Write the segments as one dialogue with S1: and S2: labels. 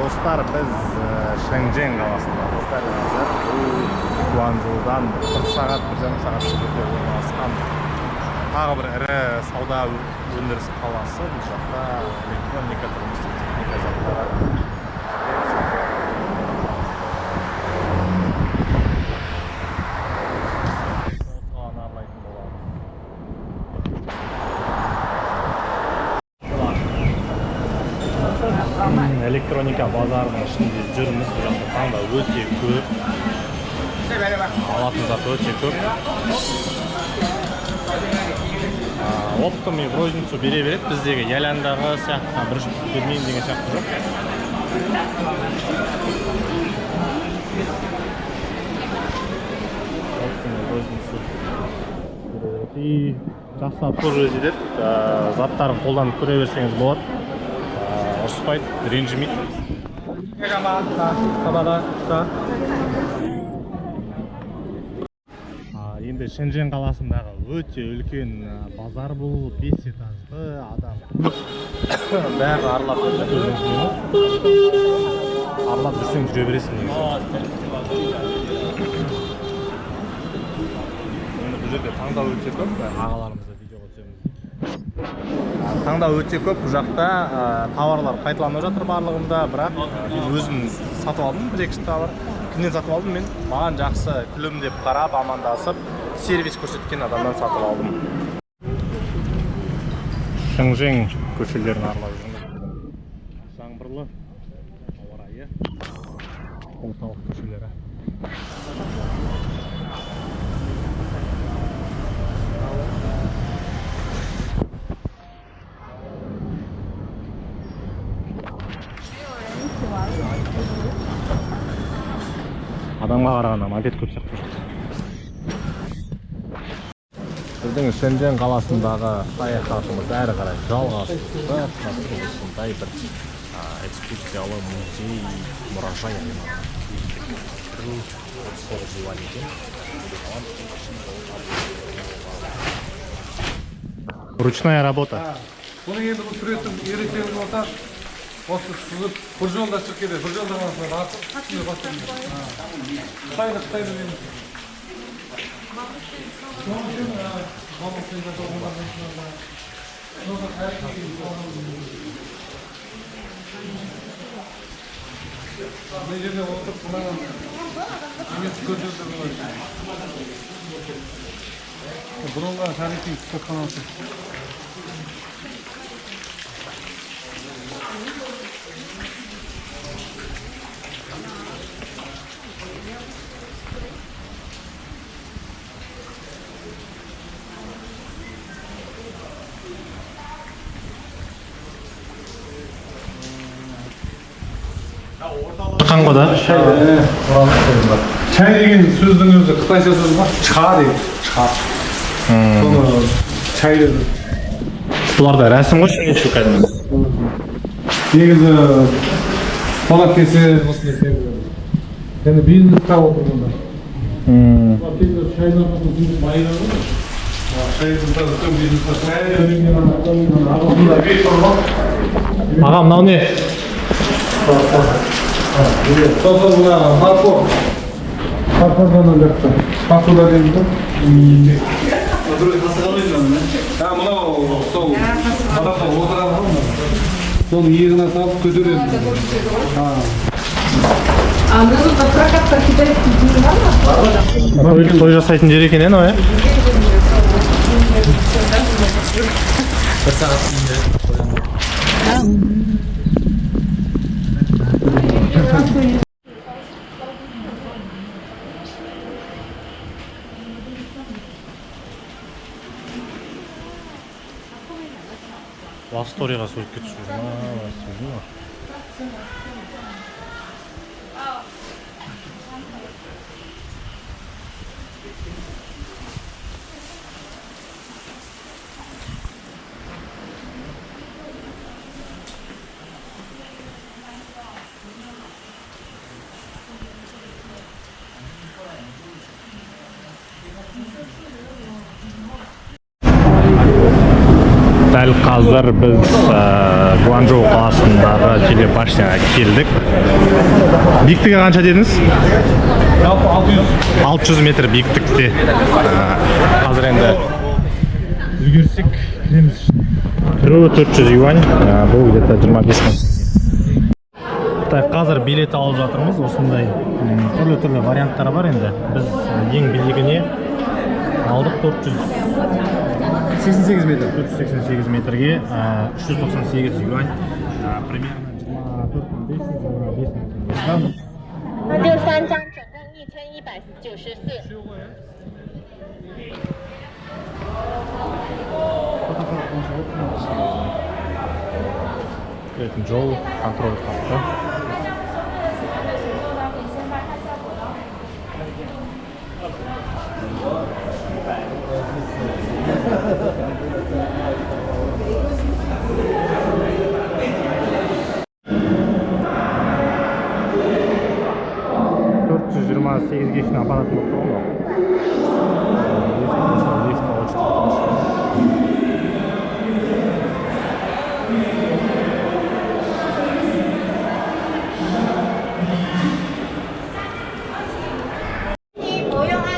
S1: Dostlar, biz Shenzhen қаласындамыз дәл қазір. Guangzhouдан 1 сағат, 1,5 сағат жерде орналасқан тағы бір ірі сауда өндіріс қаласы. Бұл жақта электроника, тұрмыстық техника заттары электроника базарының ішінде жүрміз. Бұл жақта таңда өте көп, алатын зат өте көп. Оптом и в розницу бере береді. Біздегі Яляндағы сияқты бір бермеймін деген сияқты жоқ. Оптом и в розницу бере береді. И жақсы обслуживать етеді. Заттарын қолданып көре берсеңіз болады. Ұрыспайды, ренжімейді. Енді Шэньчжэнь қаласындағы өте үлкен базар бұл, 5 этажды, адам бәрі аралап жүрсең жүре бересің. Енді бұл жерде таңдау өте көп, ағаларымызды видеоға түсеміз. Таңдау өте көп, бұл жақта тауарлар қайталанып жатыр барлығында, бірақ мен өзім сатып алдым, 1-2 товар. Кімнен сатып алдым? Мен маған жақсы күлімдеп қарап, амандасып, сервис көрсеткен адамдан сатып алдым. Шэньчжэнь көшелерін аралап жүрміз. Жаңбырлы ауа райы, орталық көшелері. Адамға қарағанда мопед көп сияқты жоқ. Біздің Шэньчжэнь қаласындағы саяхатымыз әрі қарай жалғасуда. Осындай бір экскурсиялы музей, мұражай ручная работа.
S2: Бұны енді бұл сүреттің ерекшелігі болса, осы сызып бір жолда шығып келеді, бір жолда ғана артып түсіне бастырмайды. Қытайды енді. Бұл жерде отырып бұнаған немесі көтерді болады. Бұрынғы тарихи кітапханасы.
S1: Қанғода?
S2: Чай деген сөздің өзі қытайша сөз бар. Ча дейді. Ча. Соны чай деді.
S1: Бұларда рәсім ғой шүнеші кәдімгі.
S2: Негізі қонақ келсе осындай себебі. Yani бизнесқа отырғанда. Кейбір шайдан соң бизнес майынан ғой. Шайдан соң бизнесқа шай.
S1: Аға, мынау не?
S2: Сосын бұна парфор. Парфордан жақсы. Парфорда дейміз ғой. Мынау сол адамда отырады ғой. Соны иығына салып көтереді.
S3: А нужно прокатка китайский фильм.
S1: Той жасайтын жер екен, иә? Bir saat içinde Ласториға сөйтіп кетіп жүрмін. Дәл қазір біз Гуанчжоу қаласындағы телебашняға келдік. Биіктігі қанша дедіңіз? 600 метр биіктікте. Қазір енді үлгерсек кіреміз. Кіруі 400 юань, бұл где-то 25 мың. Қазір билет алып жатырмыз. Осындай түрлі варианттар бар енді. Біз ең биігіне алдық 488 метр. 488 метрге 398 юань. Примерно 24,500-25,000.
S4: 那就3张，总共1194。
S1: жол контроль қапты. сегізге шейін апаратын болып тұр ғой.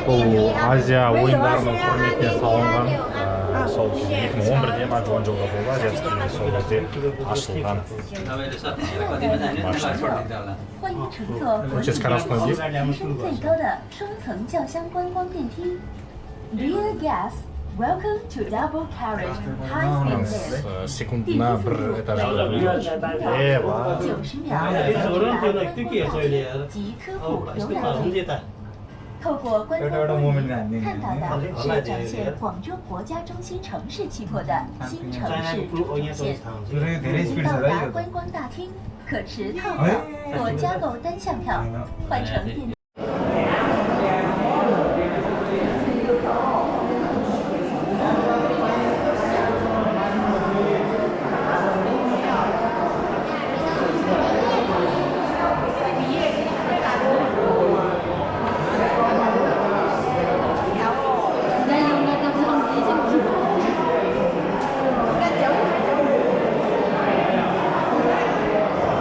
S1: Бұл Азия ойындарының құрметіне салынған, сол 2011-де ма Гуанчжоуда болды, азиатский сол кезде ашылған. Очень скоростной лифт. Секундына бір этаж. Еба.
S5: 透过观光观影看到的是展现广州国家中心城市气魄的新城市主题线。到达观光大厅，可持套票或加购单项票，换乘电。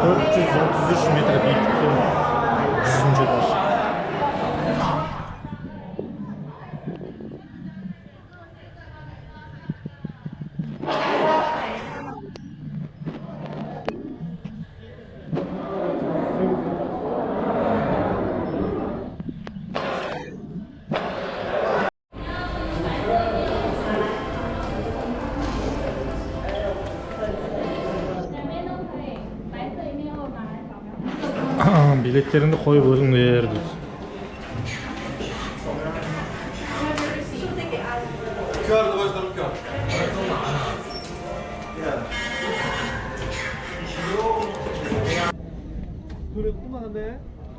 S1: 433 метр биіктікте 100-ші этаж. Билеттеріңді қойып өзіңдер дейді.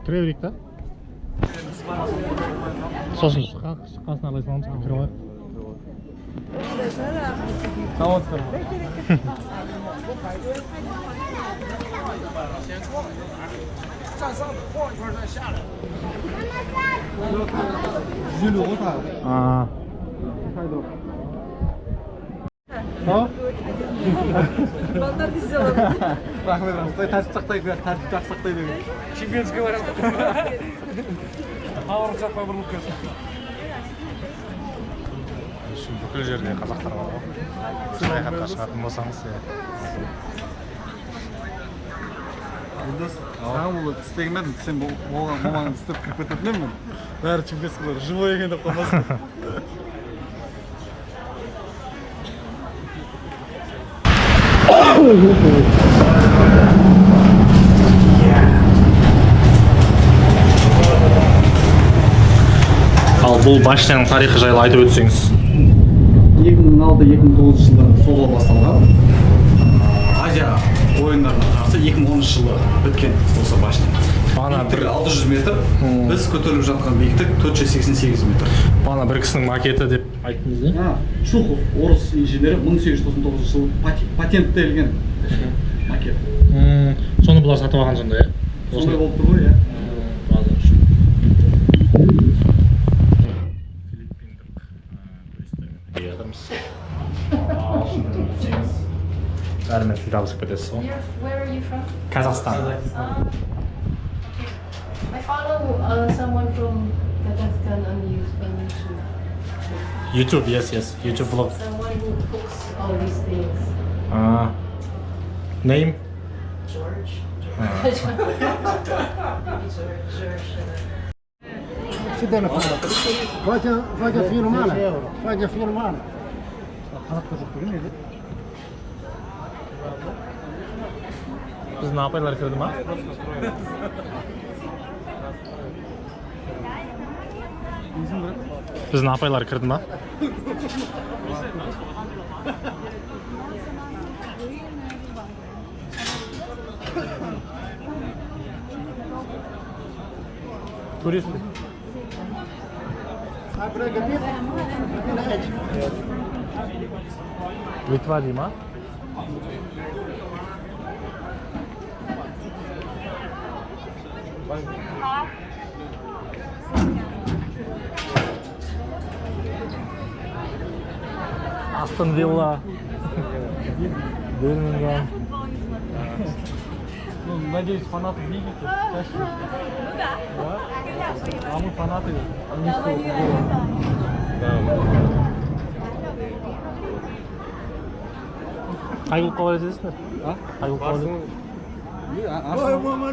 S1: Кіре берейік та? Сосын шыққасын аралай саламыз, кіре алайық. Саламатсыздар ма?
S2: 站上的晃一圈再下来。一溜它。
S1: 啊。
S2: 看到。
S3: Балдарды сделала.
S2: Рахмет, Қытай тәртіп сақтайды, тәртіп жақсы сақтайды. Чемпионский вариант. Ауырып жақпай бұрылып келсін.
S1: Бүкіл жерде қазақтар бар ғой. Саяхатқа шығатын болсаңыз.
S2: Саған бұл істегенмедім, сен болған мамаңды істеп кіріп кететін емін. Бәрі чемпионскийлер живой екен деп қоймасын.
S1: Ал бұл башняның тарихы жайлы айтып өтсеңіз.
S2: 2006-2009 жылы солға басталған. Азия ойындарына қарсы 2010 жылы біткен осы башня. Биіктігі 600 метр, біз көтеріліп жатқан биіктік 488 метр.
S1: Бана бір кісінің макеті деп айттыңыз не?
S2: Шухов, орыс инженері 1899 жылы патенттелген макет.
S1: Соны бұлар сатып алған сонда, е?
S2: Сондай болып тұр ғой, е?
S1: Филиппиндік туристермен келе жатырмыз. жабысып кетесіз ғой.
S3: Where are you from?
S1: Қазақстан.
S3: I follow someone from Kazakhstan on YouTube.
S1: YouTube, yes. YouTube vlog.
S3: Someone who cooks all these things.
S1: Name?
S3: George.
S6: Фатя фирмана.
S1: Біздің апайлар кірді ма? Біздің апайлар кірді ма? Турист. Литва дей ма? Астон Вилла. Бирмингем. Надеюсь, фанаты видите. А мы фанаты английского футбола. Қай клубқа барасыздар? Қай клубқа барасыздар?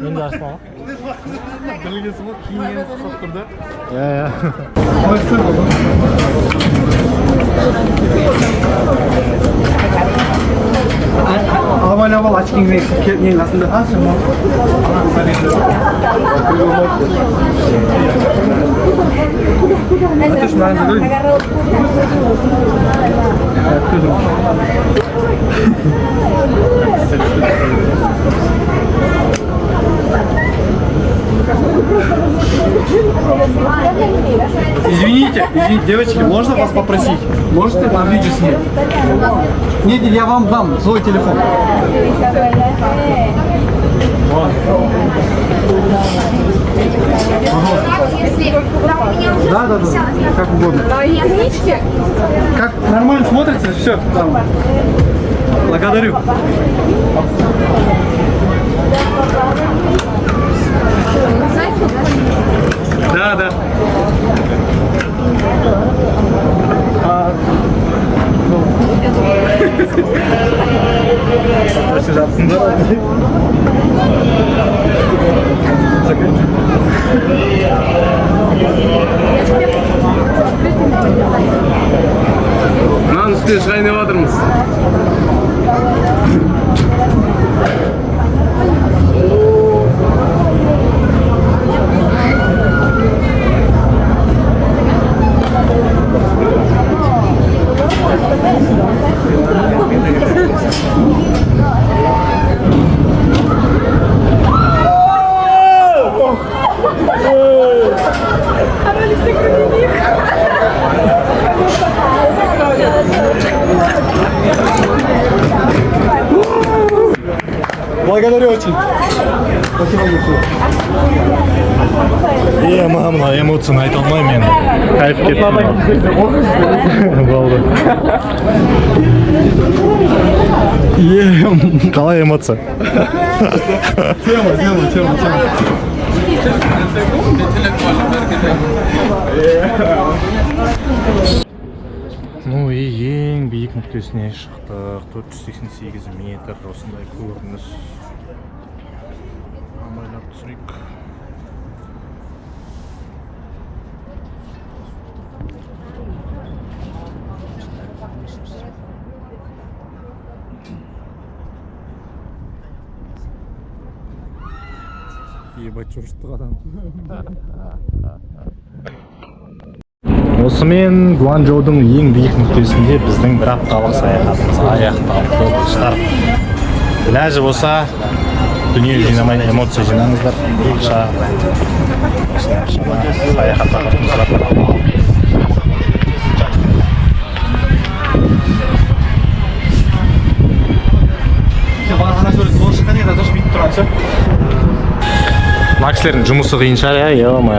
S1: Мен де Арсенал. Білгенсің ғой, киінген ұқсап тұр да? Иә.
S2: Абал очкиңмен нең қасында. Извините, девочки, можно вас попросить? Можете нам видео снять? Нет, я вам дам свой телефон. Да, как угодно. Как нормально смотрится, все. Благодарю. Да. Нан үстіне шығайын жатырмыз. Благодарю очень. Спасибо большое.
S1: Мына эмоцияны айта алмаймын мен. Кайф кеттім. Болды. Қалай эмоция?
S2: Тема.
S1: Ну и ең биік нүктесіне шықтық. 488 метр осындай көрініс. Амайлап түсірейік. Ебать, жұрттық адам. Осымен Гуанчжоудың ең биік нүктесінде біздің бір апталық саяхатымыз аяқталды достар. Ләжі болса, дүние жинамай эмоция жинаңыздар. Ақша саяхатқа қатысыңыздар. Мына кісілердің жұмысы қиын шығар, иә, ема.